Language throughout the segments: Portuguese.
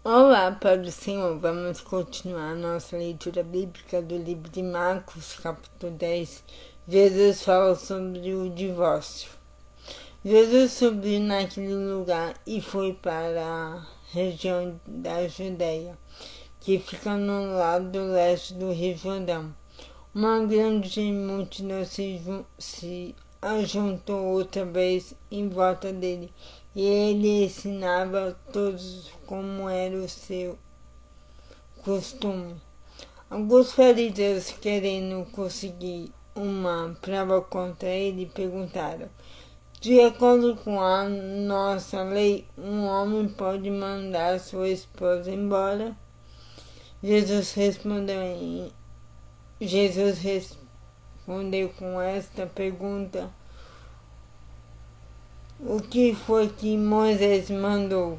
Olá, Pai do Senhor, vamos continuar nossa leitura bíblica do livro de Marcos, capítulo 10. Jesus fala sobre o divórcio. Jesus subiu naquele lugar e foi para a região da Judéia, que fica no lado leste do Rio Jordão. Uma grande multidão se ajuntou outra vez em volta dele, e ele ensinava a todos como era o seu costume. Alguns fariseus, querendo conseguir uma prova contra ele, perguntaram: de acordo com a nossa lei, um homem pode mandar sua esposa embora? Jesus respondeu com esta pergunta: o que foi que Moisés mandou?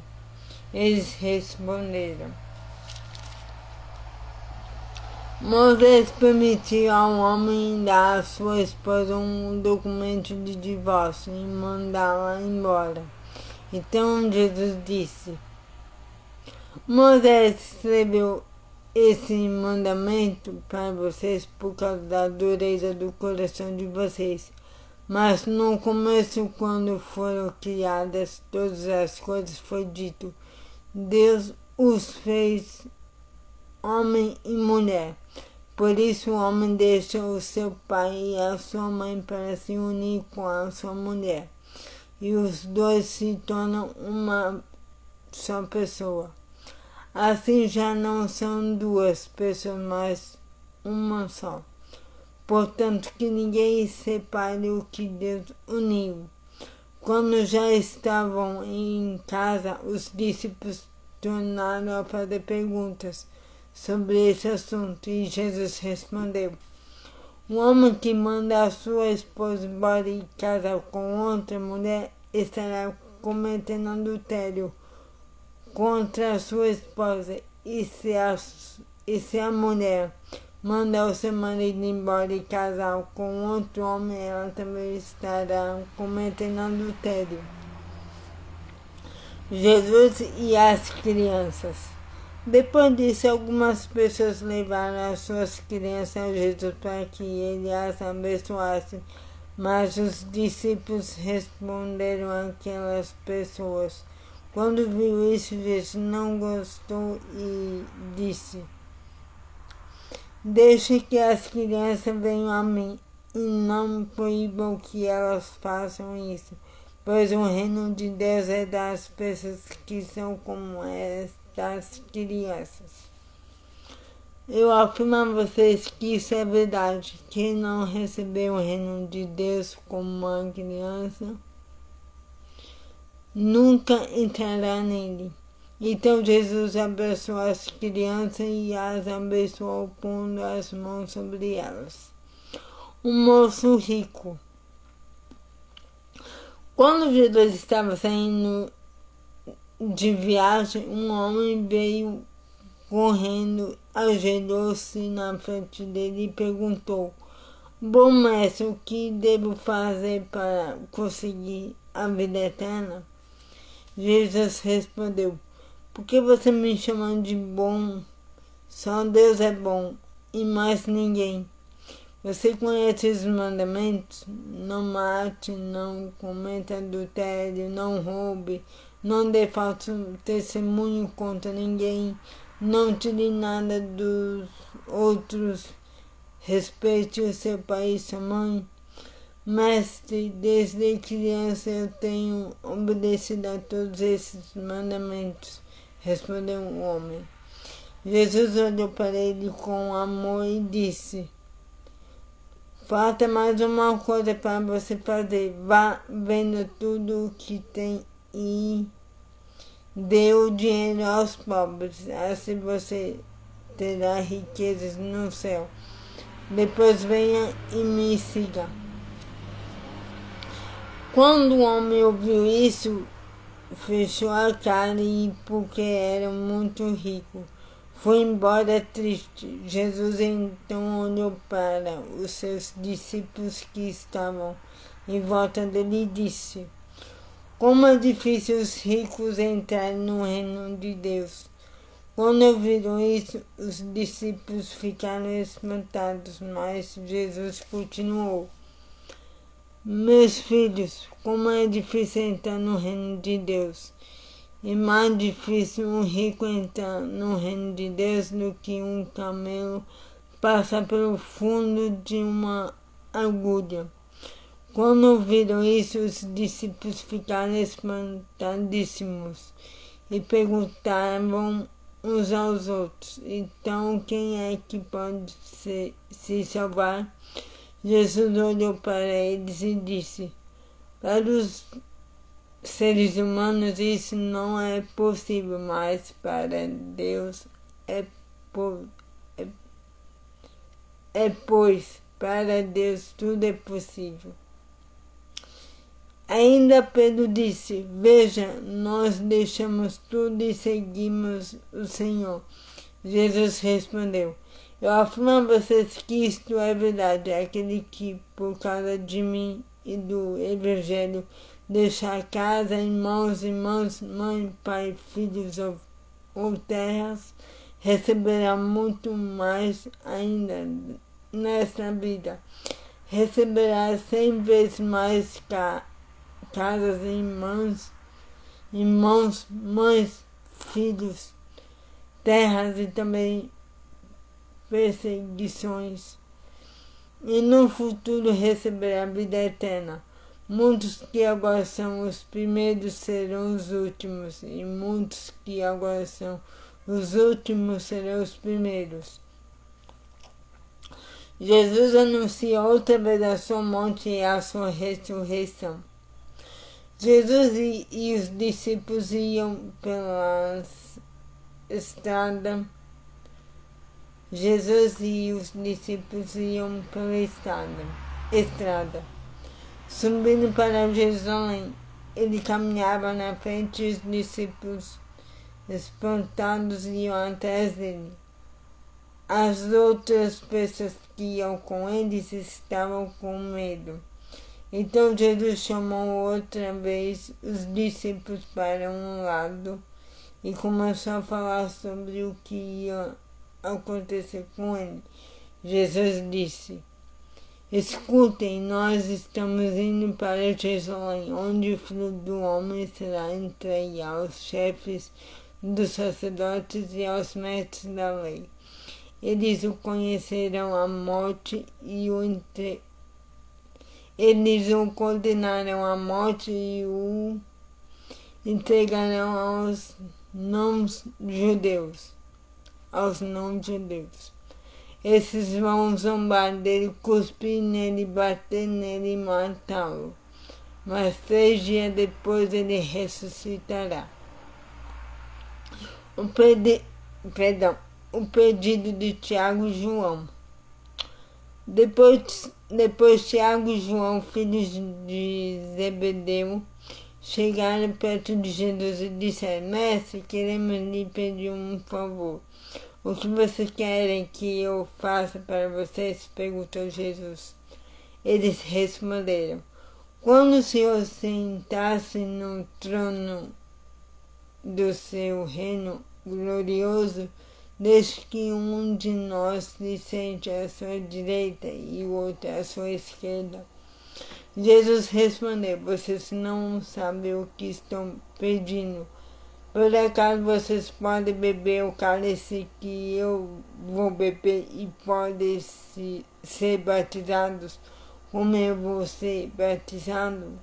Eles responderam: Moisés permitiu ao homem dar à sua esposa um documento de divórcio e mandá-la embora. Então Jesus disse: Moisés escreveu esse mandamento para vocês por causa da dureza do coração de vocês. Mas no começo, quando foram criadas todas as coisas, foi dito: Deus os fez homem e mulher. Por isso o homem deixa o seu pai e a sua mãe para se unir com a sua mulher, e os dois se tornam uma só pessoa. Assim já não são duas pessoas, mas uma só. Portanto, que ninguém separe o que Deus uniu. Quando já estavam em casa, os discípulos tornaram a fazer perguntas sobre esse assunto, e Jesus respondeu: um homem que manda a sua esposa embora e casa com outra mulher estará cometendo adultério contra a sua esposa, e se a mulher manda o seu marido embora e casar com outro homem, ela também estará cometendo adultério. Jesus e as crianças. Depois disso, algumas pessoas levaram as suas crianças a Jesus para que ele as abençoasse, mas os discípulos responderam àquelas pessoas. Quando viu isso, Jesus não gostou e disse: deixe que as crianças venham a mim e não proíbam que elas façam isso, pois o reino de Deus é das pessoas que são como estas crianças. Eu afirmo a vocês que isso é verdade. Quem não recebeu o reino de Deus como uma criança nunca entrará nele. Então Jesus abençoou as crianças e as abençoou pondo as mãos sobre elas. O moço rico. Quando Jesus estava saindo de viagem, um homem veio correndo, ajoelhou-se na frente dele e perguntou: bom mestre, o que devo fazer para conseguir a vida eterna? Jesus respondeu: por que você me chama de bom? Só Deus é bom e mais ninguém. Você conhece os mandamentos? Não mate, não cometa adultério, não roube, não dê falso testemunho contra ninguém, não tire nada dos outros, respeite o seu pai e sua mãe. Mestre, desde criança eu tenho obedecido a todos esses mandamentos, respondeu o homem. Jesus olhou para ele com amor e disse: falta mais uma coisa para você fazer. Vá, venda tudo o que tem e dê o dinheiro aos pobres. Assim você terá riquezas no céu. Depois venha e me siga. Quando o homem ouviu isso, fechou a cara e, porque era muito rico, foi embora triste. Jesus então olhou para os seus discípulos que estavam em volta dele e disse: como é difícil os ricos entrarem no reino de Deus. Quando ouviram isso, os discípulos ficaram espantados, mas Jesus continuou: Meus filhos, como é difícil entrar no reino de Deus. É mais difícil um rico entrar no reino de Deus do que um camelo passar pelo fundo de uma agulha. Quando ouviram isso, os discípulos ficaram espantadíssimos e perguntavam uns aos outros: Então, quem é que pode se salvar? Jesus olhou para eles e disse: Para os seres humanos isso não é possível, mas para Deus pois para Deus tudo é possível. Ainda Pedro disse: Veja, nós deixamos tudo e seguimos o Senhor. Jesus respondeu: Eu afirmo a vocês que isto é verdade. Aquele que, por causa de mim e do Evangelho, deixar casa, irmãos, mãe, pai, filhos ou terras, receberá muito mais ainda nesta vida. Receberá 100 vezes mais casas, irmãos, mães, filhos, terras e também perseguições. E no futuro receberá a vida eterna. Muitos que agora são os primeiros serão os últimos, e muitos que agora são os últimos serão os primeiros. Jesus anuncia outra vez a sua morte e a sua ressurreição. Jesus e os discípulos iam pela estrada. Jesus e os discípulos iam pela estrada, subindo para Jerusalém. Ele caminhava na frente e os discípulos, espantados, iam atrás dele. As outras pessoas que iam com eles estavam com medo. Então Jesus chamou outra vez os discípulos para um lado e começou a falar sobre o que ia acontecer com ele. Jesus disse: Escutem, nós estamos indo para Jerusalém, onde o Filho do Homem será entregue aos chefes dos sacerdotes e aos mestres da lei. Eles o conhecerão à morte e eles o condenarão à morte e o entregarão aos não-judeus. Esses vão zombar dele, cuspir nele, bater nele e matá-lo. Mas 3 dias depois ele ressuscitará. O pedido de Tiago e João. Depois Tiago e João, filhos de Zebedeu, chegaram perto de Jesus e disseram: Mestre, queremos lhe pedir um favor. O que vocês querem que eu faça para vocês? Perguntou Jesus. Eles responderam: Quando o Senhor sentar-se no trono do seu reino glorioso, deixe que um de nós se sente à sua direita e o outro à sua esquerda. Jesus respondeu: Vocês não sabem o que estão pedindo. Por acaso vocês podem beber o cálice que eu vou beber e podem ser batizados como eu vou ser batizado?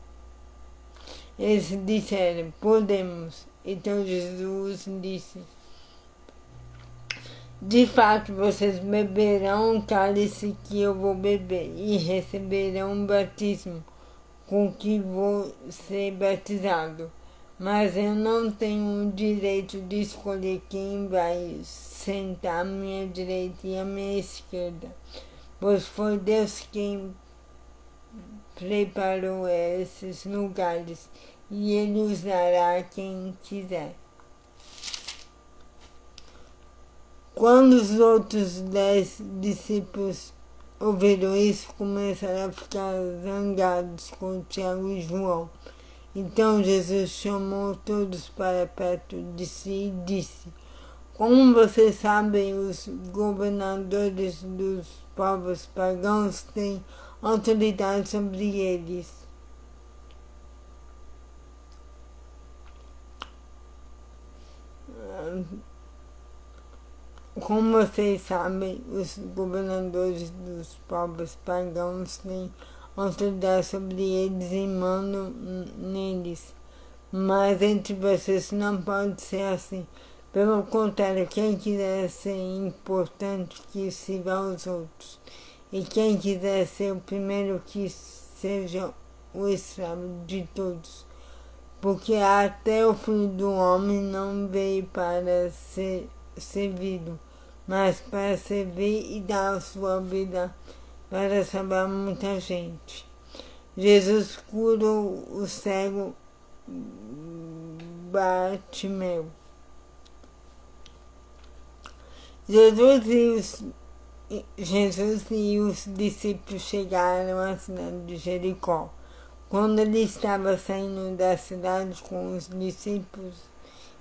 Eles disseram: Podemos. Então Jesus disse: De fato, vocês beberão o cálice que eu vou beber e receberão o batismo com que vou ser batizado. Mas eu não tenho o direito de escolher quem vai sentar à minha direita e à minha esquerda, pois foi Deus quem preparou esses lugares e Ele usará quem quiser. Quando os outros 10 discípulos ouviram isso, começaram a ficar zangados com Tiago e João. Então Jesus chamou todos para perto de si e disse: Como vocês sabem, os governadores dos povos pagãos têm autoridade sobre eles. Como vocês sabem, os governadores dos povos pagãos têm autoridade sobre eles e mandam neles. Mas entre vocês não pode ser assim. Pelo contrário, quem quiser ser importante, que sirva aos outros. E quem quiser ser o primeiro, que seja o escravo de todos. Porque até o Filho do Homem não veio para ser servido, mas para servir e dar a sua vida para salvar muita gente. Jesus curou o cego Bartimeu. Jesus e os discípulos chegaram à cidade de Jericó. Quando ele estava saindo da cidade com os discípulos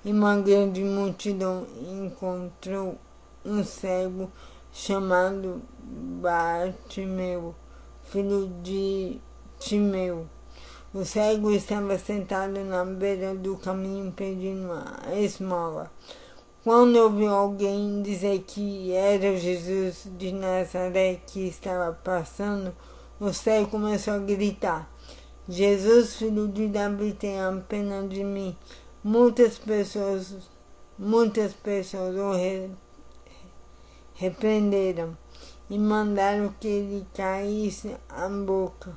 e uma grande multidão, encontrou um cego chamado Bartimeu, filho de Timeu. O cego estava sentado na beira do caminho pedindo a esmola. Quando ouviu alguém dizer que era Jesus de Nazaré que estava passando, o cego começou a gritar: Jesus, filho de Davi, tenha pena de mim. Muitas pessoas o repreenderam e mandaram que ele caísse a boca.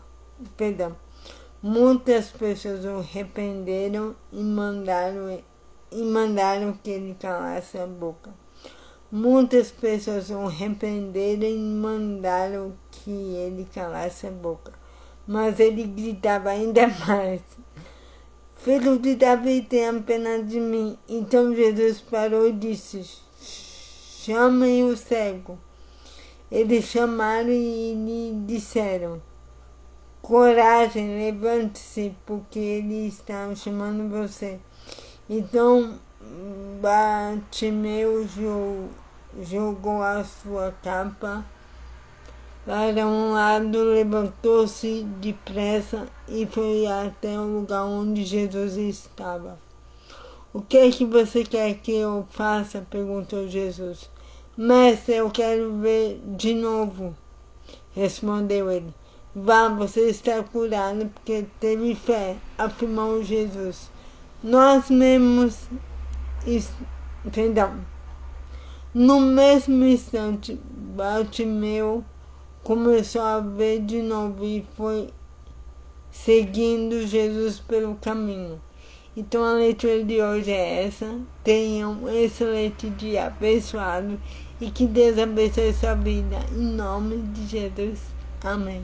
Muitas pessoas o repreenderam e mandaram que ele calasse a boca. Muitas pessoas o repreenderam e mandaram que ele calasse a boca. Mas ele gritava ainda mais: Filho de Davi, tenha pena de mim. Então Jesus parou e disse: Chamem o cego. Eles chamaram e lhe disseram: Coragem, levante-se, porque ele está chamando você. Então Bartimeu jogou a sua capa para um lado, levantou-se depressa e foi até o lugar onde Jesus estava. O que é que você quer que eu faça? Perguntou Jesus. Mestre, eu quero ver de novo, respondeu ele. Vá, você está curado porque teve fé, afirmou Jesus. No mesmo instante, Bartimeu começou a ver de novo e foi seguindo Jesus pelo caminho. Então a leitura de hoje é essa. Tenham um excelente dia abençoado e que Deus abençoe sua vida. Em nome de Jesus. Amém.